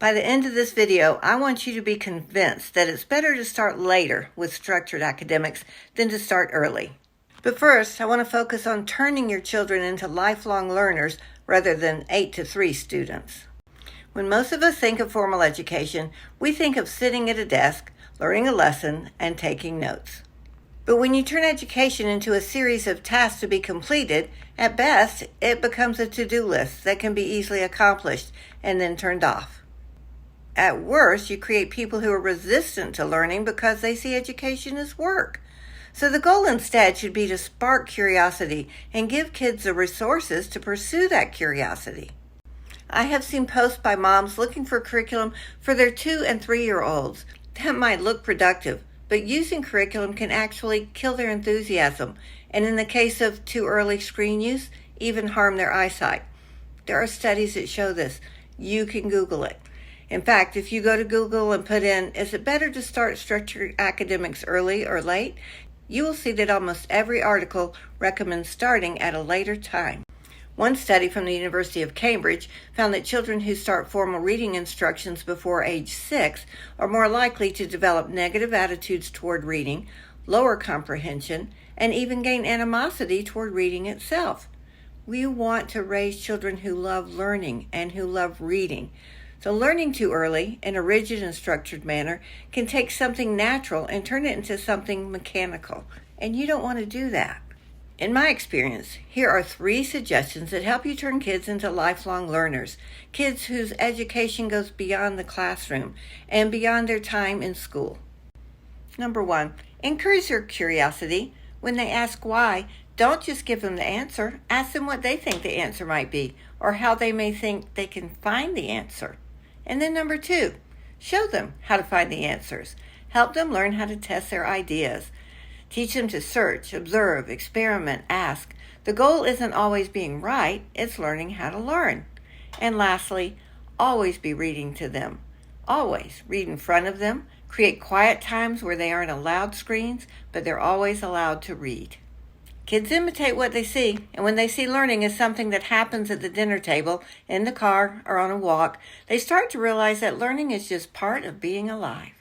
By the end of this video, I want you to be convinced that it's better to start later with structured academics than to start early. But first, I want to focus on turning your children into lifelong learners rather than 8 to 3 students. When most of us think of formal education, we think of sitting at a desk, learning a lesson, and taking notes. But when you turn education into a series of tasks to be completed, at best, it becomes a to-do list that can be easily accomplished and then turned off. At worst, you create people who are resistant to learning because they see education as work. So the goal instead should be to spark curiosity and give kids the resources to pursue that curiosity. I have seen posts by moms looking for curriculum for their 2 and 3-year-olds. That might look productive, but using curriculum can actually kill their enthusiasm, and in the case of too early screen use, even harm their eyesight. There are studies that show this. You can Google it. In fact, if you go to Google and put in, is it better to start structured academics early or late? You will see that almost every article recommends starting at a later time. One study from the University of Cambridge found that children who start formal reading instructions before age 6 are more likely to develop negative attitudes toward reading, lower comprehension, and even gain animosity toward reading itself. We want to raise children who love learning and who love reading. So learning too early in a rigid and structured manner can take something natural and turn it into something mechanical, and you don't want to do that. In my experience, here are 3 suggestions that help you turn kids into lifelong learners, kids whose education goes beyond the classroom and beyond their time in school. Number 1, encourage their curiosity. When they ask why, don't just give them the answer. Ask them what they think the answer might be or how they may think they can find the answer. And then number 2, show them how to find the answers. Help them learn how to test their ideas. Teach them to search, observe, experiment, ask. The goal isn't always being right, it's learning how to learn. And lastly, always be reading to them. Always read in front of them. Create quiet times where they aren't allowed screens, but they're always allowed to read. Kids imitate what they see, and when they see learning as something that happens at the dinner table, in the car, or on a walk, they start to realize that learning is just part of being alive.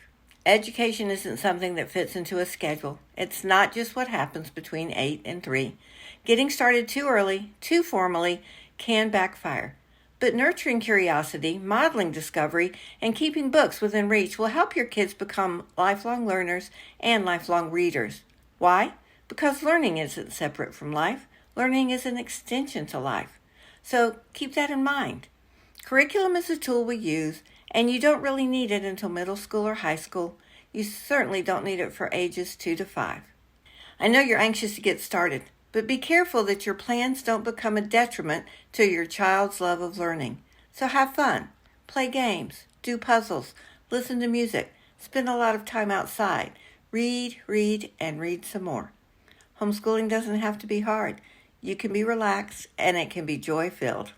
Education isn't something that fits into a schedule. It's not just what happens between 8 and 3. Getting started too early, too formally, can backfire. But nurturing curiosity, modeling discovery, and keeping books within reach will help your kids become lifelong learners and lifelong readers. Why? Because learning isn't separate from life. Learning is an extension to life. So keep that in mind. Curriculum is a tool we use, and you don't really need it until middle school or high school. You certainly don't need it for ages 2 to 5. I know you're anxious to get started, but be careful that your plans don't become a detriment to your child's love of learning. So have fun. Play games. Do puzzles. Listen to music. Spend a lot of time outside. Read, and read some more. Homeschooling doesn't have to be hard. You can be relaxed, and it can be joy-filled.